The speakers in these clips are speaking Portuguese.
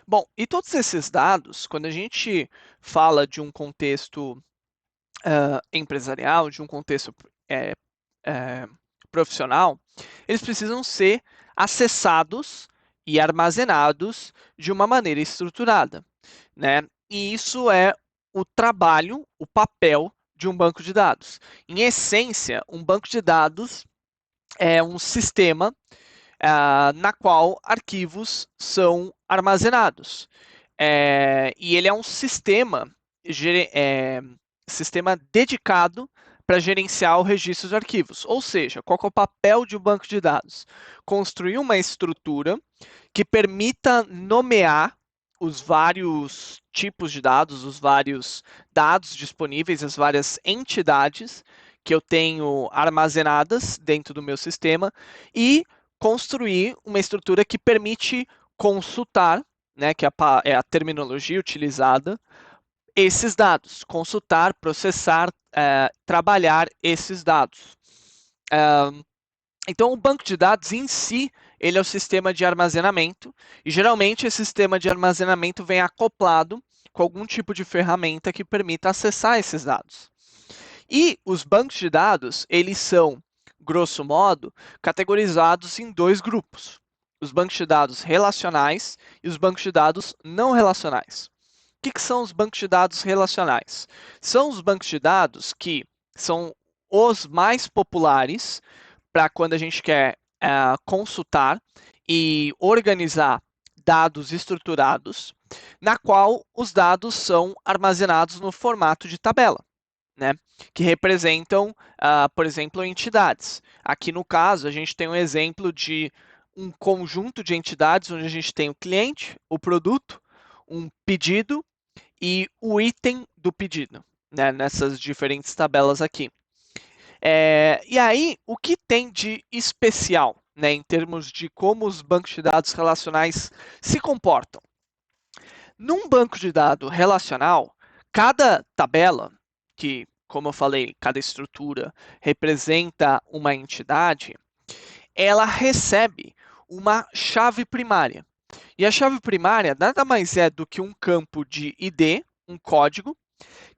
Bom, e todos esses dados, quando a gente fala de um contexto empresarial, de um contexto eh, eh, profissional, eles precisam ser acessados e armazenados de uma maneira estruturada, né? E isso é o trabalho, o papel de um banco de dados. Em essência, um banco de dados é um sistema na qual arquivos são armazenados. E ele é um sistema dedicado para gerenciar o registro de arquivos. Ou seja, qual é o papel de um banco de dados? Construir uma estrutura que permita nomear os vários tipos de dados, os vários dados disponíveis, as várias entidades que eu tenho armazenadas dentro do meu sistema e construir uma estrutura que permite consultar, né, que é a terminologia utilizada, esses dados, consultar, processar, trabalhar esses dados. Então, o banco de dados em si, ele é o sistema de armazenamento, e geralmente esse sistema de armazenamento vem acoplado com algum tipo de ferramenta que permita acessar esses dados. E os bancos de dados, eles são, grosso modo, categorizados em dois grupos: os bancos de dados relacionais e os bancos de dados não relacionais. O que são os bancos de dados relacionais? São os bancos de dados que são os mais populares para quando a gente quer consultar e organizar dados estruturados, na qual os dados são armazenados no formato de tabela, né? Que representam, por exemplo, entidades. Aqui no caso, a gente tem um exemplo de um conjunto de entidades onde a gente tem o cliente, o produto, um pedido e o item do pedido, né? Nessas diferentes tabelas aqui. E aí, o que tem de especial, né, em termos de como os bancos de dados relacionais se comportam? Num banco de dados relacional, cada tabela, que, como eu falei, cada estrutura representa uma entidade, ela recebe uma chave primária. E a chave primária nada mais é do que um campo de ID, um código,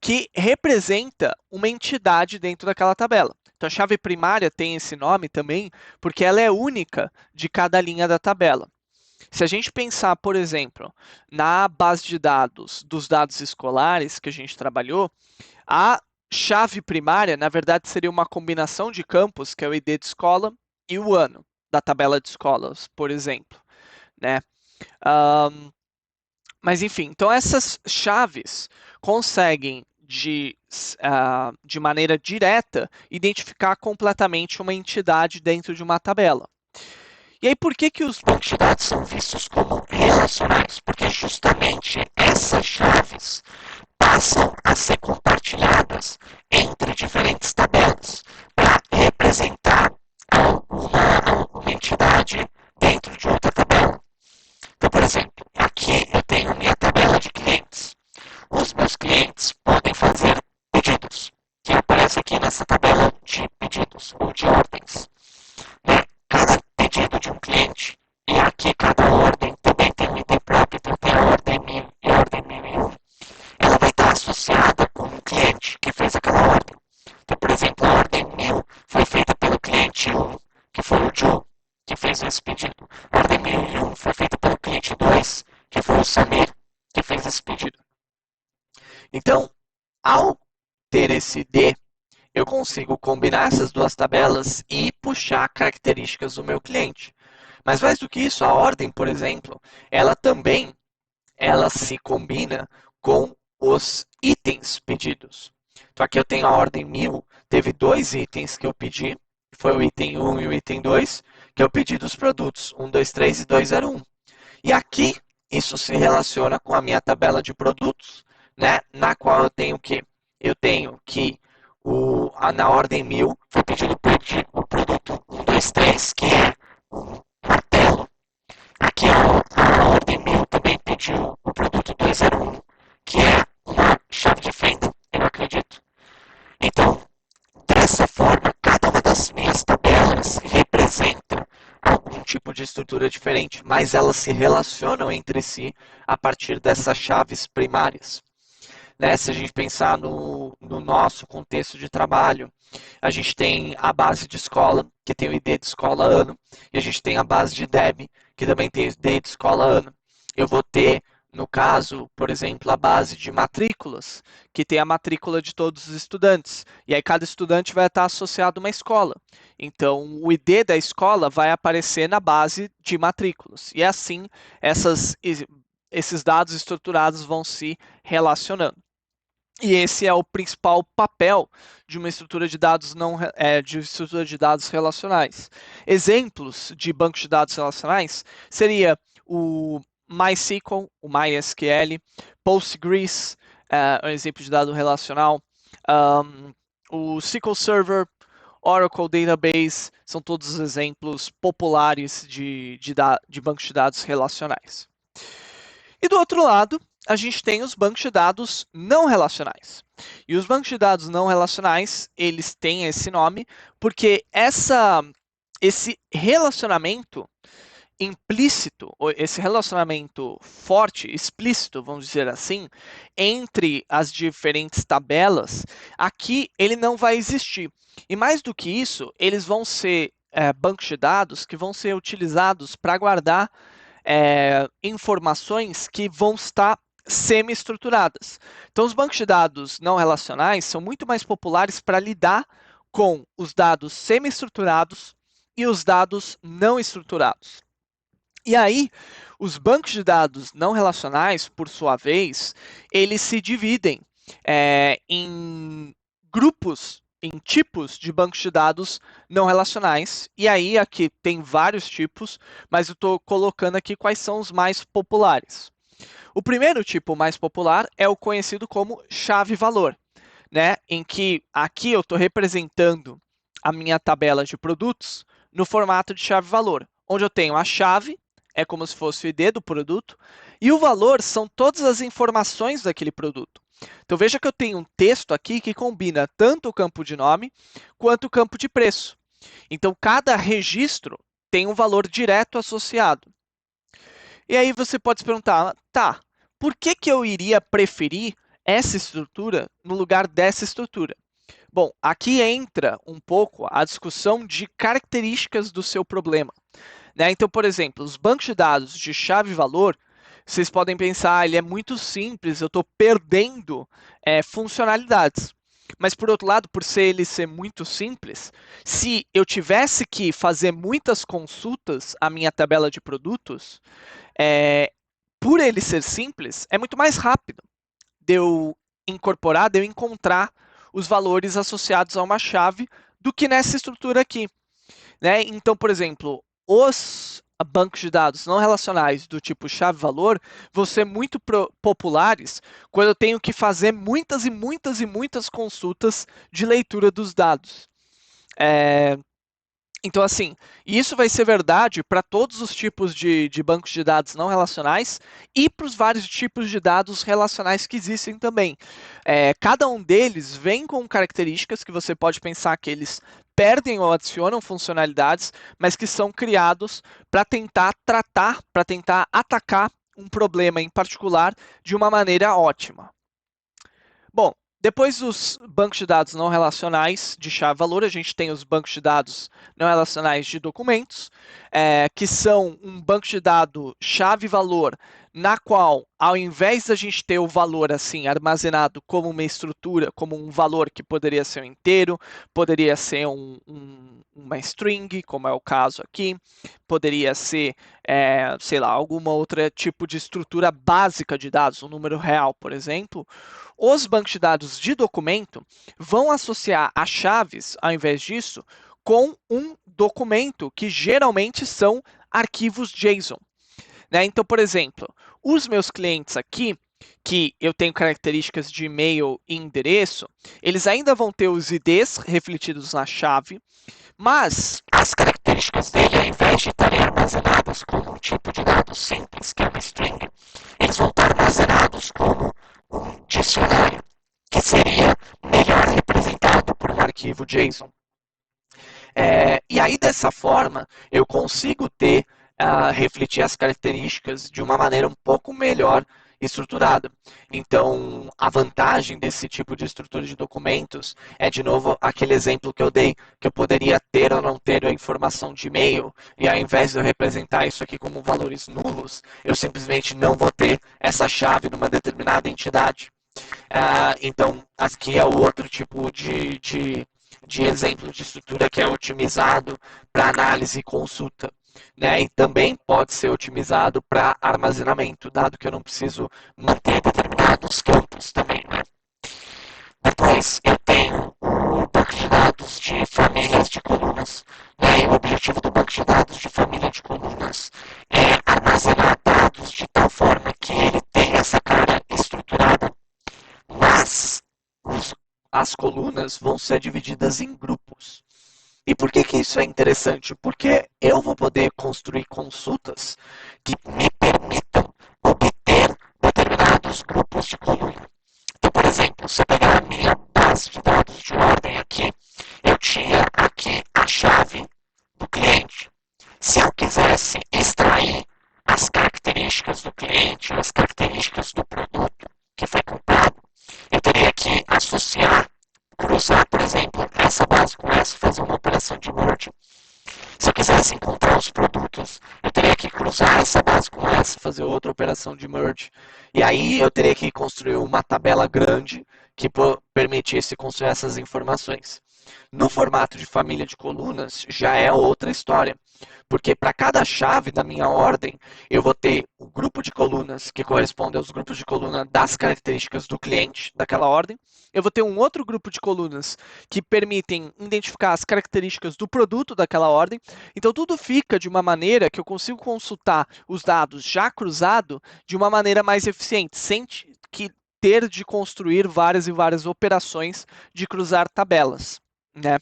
que representa uma entidade dentro daquela tabela. Então, a chave primária tem esse nome também porque ela é única de cada linha da tabela. Se a gente pensar, por exemplo, na base de dados dos dados escolares que a gente trabalhou, a chave primária, na verdade, seria uma combinação de campos, que é o ID de escola e o ano da tabela de escolas, por exemplo, né? Um, mas enfim, então essas chaves conseguem de maneira direta identificar completamente uma entidade dentro de uma tabela. E aí, por que, que os bancos de dados são vistos como relacionais? Porque justamente essas chaves passam a ser compartilhadas entre diferentes tabelas para representar uma entidade dentro de outra tabela. Então, por exemplo, aqui eu tenho minha tabela de clientes. Os meus clientes podem fazer pedidos, que aparece aqui nessa tabela de pedidos ou de ordens. Né? Cada pedido de um cliente, e aqui cada ordem também tem um ID próprio, então tem a ordem 1000 e a ordem 1001, ela vai estar associada com o cliente que fez aquela ordem. Então, por exemplo, a ordem 1000 foi feita pelo cliente 1, que foi o Joe, que fez esse pedido. A ordem 1001 foi feita pelo cliente 2, que foi o Samir, que fez esse pedido. Então, ao ter esse ID, eu consigo combinar essas duas tabelas e puxar características do meu cliente. Mas mais do que isso, a ordem, por exemplo, ela se combina com os itens pedidos. Então aqui eu tenho a ordem 1000, teve dois itens que eu pedi, foi o item 1 e o item 2, que eu pedi dos produtos, 123 e 201. E aqui isso se relaciona com a minha tabela de produtos, né, na qual eu tenho que na ordem 1000 foi pedido o produto 123, que é um martelo. Aqui a ordem 1000 também pediu o produto 201, que é uma chave de fenda, eu acredito. Então, dessa forma, cada uma das minhas tabelas representa algum tipo de estrutura diferente, mas elas se relacionam entre si a partir dessas chaves primárias. Né? Se a gente pensar no nosso contexto de trabalho, a gente tem a base de escola, que tem o ID de escola ano, e a gente tem a base de DEB, que também tem o ID de escola ano. Eu vou ter, no caso, por exemplo, a base de matrículas, que tem a matrícula de todos os estudantes. E aí cada estudante vai estar associado a uma escola. Então, o ID da escola vai aparecer na base de matrículas. E assim, esses dados estruturados vão se relacionando. E esse é o principal papel de uma estrutura de dados relacionais. Exemplos de bancos de dados relacionais seria o MySQL, o MySQL, Postgres, um exemplo de dado relacional, o SQL Server, Oracle Database, são todos exemplos populares de bancos de dados relacionais. E do outro lado, a gente tem os bancos de dados não relacionais. E os bancos de dados não relacionais, eles têm esse nome porque esse relacionamento implícito, esse relacionamento forte, explícito, vamos dizer assim, entre as diferentes tabelas, aqui ele não vai existir. E mais do que isso, eles vão ser bancos de dados que vão ser utilizados para guardar informações que vão estar semi-estruturadas. Então, os bancos de dados não relacionais são muito mais populares para lidar com os dados semi-estruturados e os dados não estruturados. E aí, os bancos de dados não relacionais, por sua vez, eles se dividem em grupos, em tipos de bancos de dados não relacionais. E aí, aqui tem vários tipos, mas eu estou colocando aqui quais são os mais populares. O primeiro tipo mais popular é o conhecido como chave-valor, né? Em que aqui eu estou representando a minha tabela de produtos no formato de chave-valor, onde eu tenho a chave, é como se fosse o ID do produto, e o valor são todas as informações daquele produto. Então veja que eu tenho um texto aqui que combina tanto o campo de nome quanto o campo de preço. Então cada registro tem um valor direto associado. E aí você pode se perguntar, tá, por que eu iria preferir essa estrutura no lugar dessa estrutura? Bom, aqui entra um pouco a discussão de características do seu problema. Né? Então, por exemplo, os bancos de dados de chave-valor, vocês podem pensar, ele é muito simples, eu estou perdendo funcionalidades. Mas, por outro lado, por ele ser muito simples, se eu tivesse que fazer muitas consultas à minha tabela de produtos, por ele ser simples, é muito mais rápido de eu incorporar, de eu encontrar os valores associados a uma chave do que nessa estrutura aqui. Né? Então, por exemplo, os bancos de dados não relacionais do tipo chave-valor vão ser muito populares quando eu tenho que fazer muitas e muitas e muitas consultas de leitura dos dados. Então, assim, isso vai ser verdade para todos os tipos de bancos de dados não relacionais e para os vários tipos de dados relacionais que existem também. Cada um deles vem com características que você pode pensar que eles perdem ou adicionam funcionalidades, mas que são criados para tentar tratar, para tentar atacar um problema em particular de uma maneira ótima. Bom, depois dos bancos de dados não relacionais de chave-valor, a gente tem os bancos de dados não relacionais de documentos, que são um banco de dados chave-valor, na qual, ao invés da gente ter o valor assim armazenado como uma estrutura, como um valor que poderia ser um inteiro, poderia ser uma string, como é o caso aqui, poderia ser, sei lá, alguma outra tipo de estrutura básica de dados, um número real, por exemplo. Os bancos de dados de documento vão associar as chaves, ao invés disso, com um documento, que geralmente são arquivos JSON. Né? Então, por exemplo, os meus clientes aqui, que eu tenho características de e-mail e endereço, eles ainda vão ter os IDs refletidos na chave, mas as características dele, ao invés de estarem armazenadas como um tipo de dado simples, que é uma string, eles vão estar armazenados como um dicionário, que seria melhor representado por um arquivo JSON. E aí, dessa forma, eu consigo ter refletir as características de uma maneira um pouco melhor estruturada. Então, a vantagem desse tipo de estrutura de documentos é, de novo, aquele exemplo que eu dei, que eu poderia ter ou não ter a informação de e-mail, e ao invés de eu representar isso aqui como valores nulos, eu simplesmente não vou ter essa chave numa determinada entidade. Então, aqui é outro tipo de exemplo de estrutura que é otimizado para análise e consulta. Né? E também pode ser otimizado para armazenamento, dado que eu não preciso manter determinados campos também. Né? Depois, eu tenho o banco de dados de famílias de colunas. Né? E o objetivo do banco de dados de família de colunas é armazenar dados de tal forma que ele tenha essa cara estruturada, mas as colunas vão ser divididas em grupos. E por que isso é interessante? Porque eu vou poder construir consultas que me permitam obter determinados grupos de coluna. Então, por exemplo, se eu pegar a minha base de dados de ordem aqui, eu tinha aqui a chave do cliente. Se eu quisesse extrair as características do cliente, as características do produto que foi comprado, eu teria que associar, cruzar, por exemplo, essa base com essa, fazer uma operação de merge. Se eu quisesse encontrar os produtos, eu teria que cruzar essa base com essa, fazer outra operação de merge. E aí eu teria que construir uma tabela grande que permitisse construir essas informações. No formato de família de colunas, já é outra história. Porque para cada chave da minha ordem, eu vou ter o grupo de colunas que corresponde aos grupos de coluna das características do cliente daquela ordem. Eu vou ter um outro grupo de colunas que permitem identificar as características do produto daquela ordem. Então, tudo fica de uma maneira que eu consigo consultar os dados já cruzado de uma maneira mais eficiente, sem que ter de construir várias e várias operações de cruzar tabelas. Né?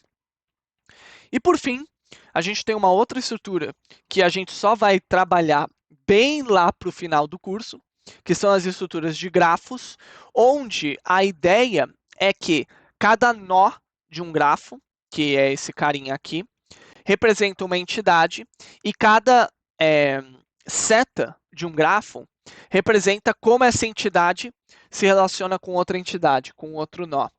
E por fim, a gente tem uma outra estrutura que a gente só vai trabalhar bem lá para o final do curso, que são as estruturas de grafos, onde a ideia é que cada nó de um grafo, que é esse carinha aqui, representa uma entidade e cada seta de um grafo representa como essa entidade se relaciona com outra entidade, com outro nó.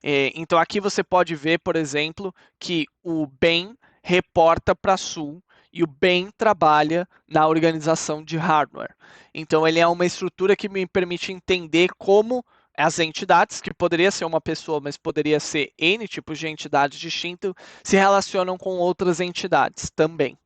Então aqui você pode ver, por exemplo, que o bem reporta para Sul e o bem trabalha na organização de hardware. Então ele é uma estrutura que me permite entender como as entidades, que poderia ser uma pessoa, mas poderia ser N tipos de entidades distintas, se relacionam com outras entidades também.